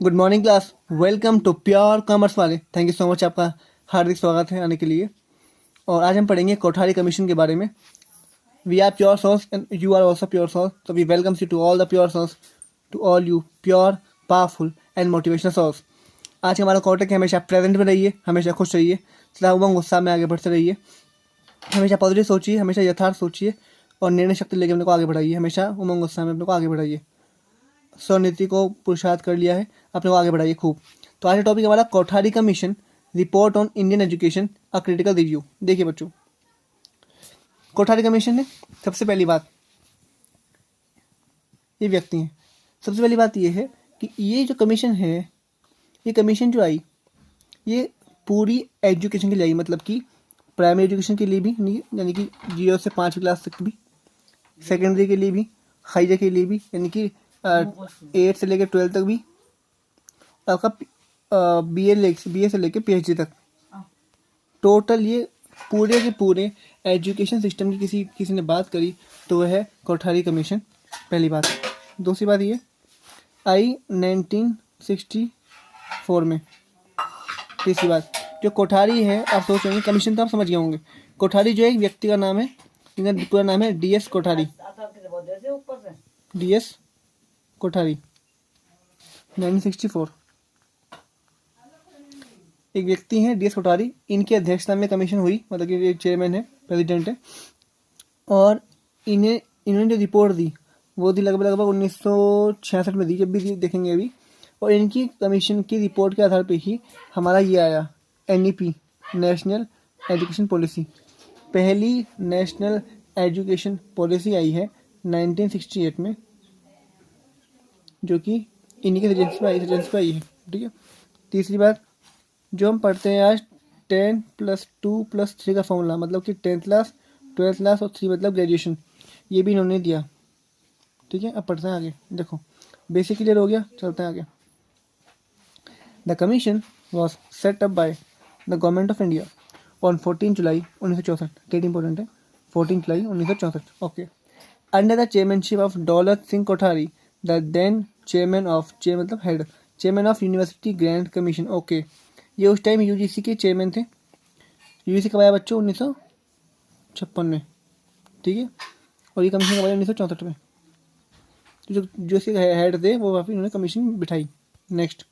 Good morning class. Welcome to pure commerce वाले। Thank you so much, आपका हार्दिक स्वागत है आने के लिए। और आज हम पढ़ेंगे कोठारी कमीशन के बारे में। We are pure source and you are also pure source, तो we welcomes you to all the pure source, to all you pure powerful and motivational source. आज हमारा कॉन्टेक्ट है, हमेशा प्रेजेंट में रहिए, हमेशा खुश रहिए, सदा उमंग उत्साह में आगे बढ़ते रहिए, हमेशा पॉजिटिव सोचिए, हमेशा यथार्थ सोचिए और निर्णय शक्ति लेकर अपने को आगे बढ़ाइए। हमेशा उमंग उत्साह में अपने को आगे बढ़ाइए। स्वनीति को पुरुषार्थ कर लिया है, अपने को आगे बढ़ाइए खूब। तो आज का टॉपिक हमारा Kothari commission report on Indian education a critical review. देखिए बच्चों, कोठारी कमीशन है, सबसे पहली बात ये व्यक्ति हैं। सबसे पहली बात ये है कि ये जो कमीशन है, ये कमीशन जो आई, ये पूरी एजुकेशन के लिए आई, मतलब कि प्राइमरी एजुकेशन के लिए भी, यानी कि 0 से 5वीं क्लास तक भी, सेकेंडरी के लिए भी, हायर के लिए भी, यानी कि 8 से लेकर 12 तक भी, आपका BA से लेकर PhD तक। टोटल ये पूरे के पूरे एजुकेशन सिस्टम की किसी ने बात करी तो वह है कोठारी कमीशन, पहली बात। दूसरी बात ये आई 1964 में। तीसरी बात, जो कोठारी है, आप सोच रहे हैं कमीशन तो आप समझ गए होंगे। कोठारी जो है एक व्यक्ति का नाम है, इनका पूरा नाम है DS कोठारी। DS कोठारी 1964 एक व्यक्ति हैं DS कोठारी। इनकी अध्यक्षता में कमीशन हुई, मतलब कि एक चेयरमैन है, प्रेसिडेंट है। और इन्होंने जो रिपोर्ट दी वो दी लगभग 1966 में दी, जब भी देखेंगे अभी। और इनकी कमीशन की रिपोर्ट के आधार पे ही हमारा ये आया NEP, नेशनल एजुकेशन पॉलिसी। पहली नेशनल एजुकेशन पॉलिसी आई है 1968 में, जो कि इन्हीं के सजेशन पे आई है। ठीक है। तीसरी बात, जो हम पढ़ते हैं आज 10+2+3 का फॉर्मूला, मतलब कि 10th क्लास, 12th क्लास और 3 मतलब ग्रेजुएशन, ये भी इन्होंने दिया। ठीक है। अब पढ़ते हैं आगे। देखो, बेसिक क्लियर हो गया, चलते हैं आगे। The commission was set up by the government of India on 14 July 1964। Date important है, 14 July 1964। Okay. Under the chairmanship of Daulat Singh Kothari, the then chairman of, मतलब head chairman of university grand commission. Okay. ये उस time UGC के chairman थे। UGC कब आया बच्चों? 1956 में। ठीक है। और ये कमीशन कब आया? 1964 में। तो जो इसके हेड थे वो काफ़ी इन्होंने कमीशन बिठाई। Next,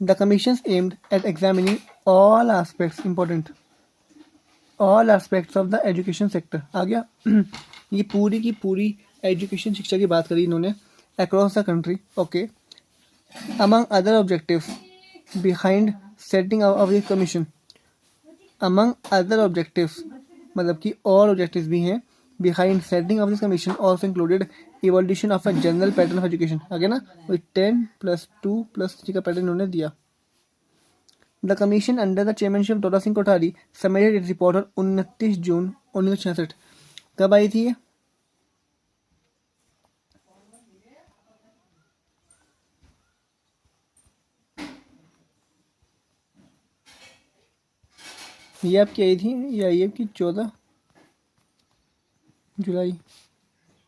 the commission aimed at examining all aspects, important, all aspects of the education sector. आ गया। ये पूरी की पूरी एजुकेशन शिक्षा की बात करी इन्होंने across the country. Okay. Among other objectives behind setting of this commission, among other objectives मतलब कि और objectives भी हैं behind setting of this commission also included evolution of a general pattern of education। आगे ना, वही 10+2+3 का पैटर्न उन्होंने दिया। The commission under the chairmanship of दौलत Singh Kothari submitted its report on 29 जून 1966। कब आई थी ये? ये आपकी आई थी, ये आई है कि 14 जुलाई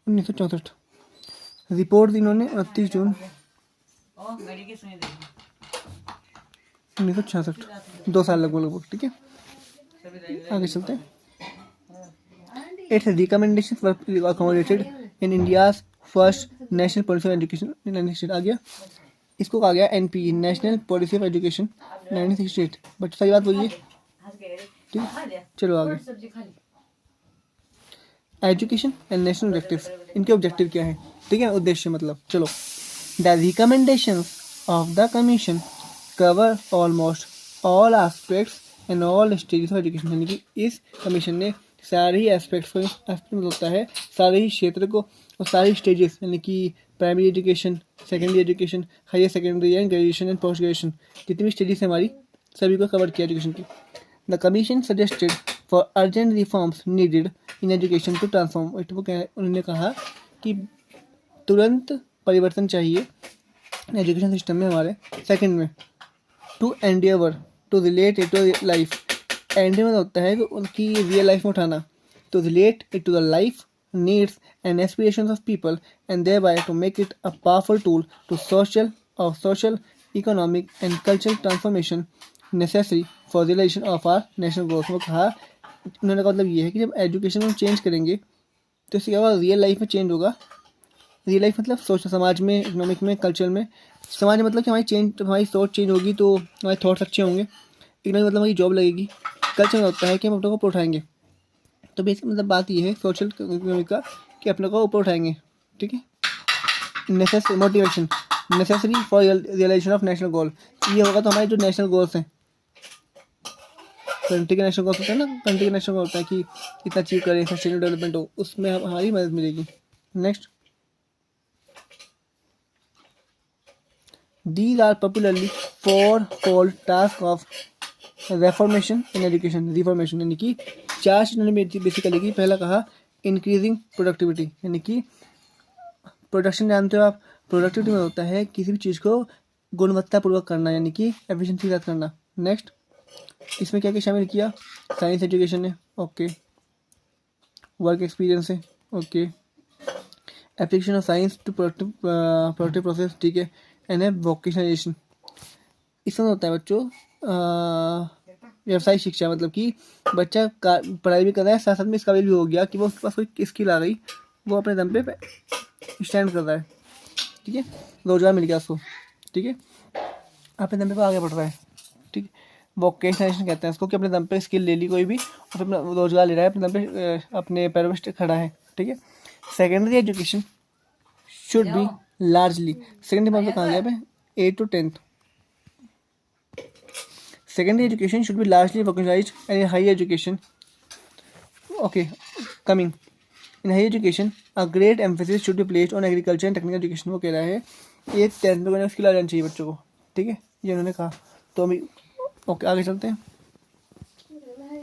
1964। रिपोर्ट इन्होंने 29 जून 1966, 2 साल लगभग। ठीक है। आगे चलते हैं। It's recommendation were accommodated in India's first national policy of education 1968। आ गया, इसको कहा गया NP, national policy of education 1968। But सही बात बोलिए। ठीक, चलो आगे। एजुकेशन एंड नेशनल ऑब्जेक्टिव्स, इनके ऑब्जेक्टिव क्या है? ठीक है, उद्देश्य मतलब। चलो, the recommendations of the commission cover almost all aspects and all stages of education. यानी कि इस कमीशन ने सारे ही एस्पेक्ट्स को, एस्पेक्ट होता है सारे ही क्षेत्र को, और सारी स्टेजेस, यानी कि primary education, secondary education, higher secondary and graduation and post graduation, जितनी भी स्टेजेस है हमारी, सभी को कवर किया एजुकेशन की। The commission suggested for urgent reforms needed in education to transform. उन्होंने कहा कि तुरंत परिवर्तन चाहिए एजुकेशन सिस्टम में हमारे। सेकंड में, to endeavour to relate it to life. Endeavour होता है कि उनकी रियल लाइफ में उठाना, तो relate it to the life, needs and aspirations of people, and thereby to make it a powerful tool to social, economic and cultural transformation necessary for the realization of our national goals। वो कहा, उन्होंने का मतलब ये है कि जब education हम चेंज करेंगे तो इससे क्या होगा, रियल लाइफ में चेंज होगा। रियल लाइफ मतलब सोच, समाज में, इकोनॉमिक में, कल्चर में। समाज में मतलब कि हमारी सोच चेंज होगी तो हमारे थॉट्स अच्छे होंगे। इकोनॉमिक मतलब हमारी जॉब लगेगी। कल्चर में होता है कि हम अपने को ऊपर उठाएंगे। तो बेसिक मतलब बात ये है सोशल इकोनॉमिक का कि अपने को ऊपर उठाएंगे। ठीक है। Motivation necessary for realisation of national goal. ये होगा तो हमारे जो नेशनल गोल्स हैं, कंट्री के नेशनल गोल्स होते हैं ना, कंट्री के नेशनल गोल होता है कि इतना अचीव करें, सस्टेनेबल डेवलपमेंट हो, उसमें हमारी मदद मिलेगी। Next, these are popularly four called task of reformation in education। Reformation यानी कि 4 चीज़ों ने बेसिकली की। पहला कहा इंक्रीजिंग प्रोडक्टिविटी, यानी कि प्रोडक्शन जानते हो आप, प्रोडक्टिविटी में होता है किसी भी चीज़ को गुणवत्तापूर्वक करना, यानी कि एफिशिएंसी के साथ करना। नेक्स्ट, इसमें क्या क्या शामिल किया, साइंस एजुकेशन है, ओके, वर्क एक्सपीरियंस है, okay, application of science to productive process, ठीक है, एंड है वोकेशनलाइजेशन। इसमें होता है बच्चों व्यवसायिक शिक्षा, मतलब कि बच्चा पढ़ाई भी कर रहा है, साथ साथ में इस काबिल भी हो गया कि वो उसके पास कोई स्किल आ गई, वो अपने दम पे स्टैंड कर रहा है। ठीक है, रोजगार मिल गया उसको। ठीक है, अपने दम पे आगे बढ़ रहा है। ठीक है, वोकेशनलाइजेशन कहते हैं इसको, कि अपने दम पे स्किल ले ली कोई भी और अपना रोजगार ले रहा है, अपने दम पे अपने पैरों पे खड़ा है। ठीक है, secondary education should be largely, secondary मतलब कहाँ गया पे 8 to 10th। Secondary education should be largely vocalized, and in higher education, okay, coming in higher education, a great emphasis should be placed on agriculture and technical education। वो कह रहा है 8th 10th में skill आ जानी चाहिए बच्चों को। ठीक है, ये उन्होंने कहा। तो अभी ओके, आगे चलते हैं।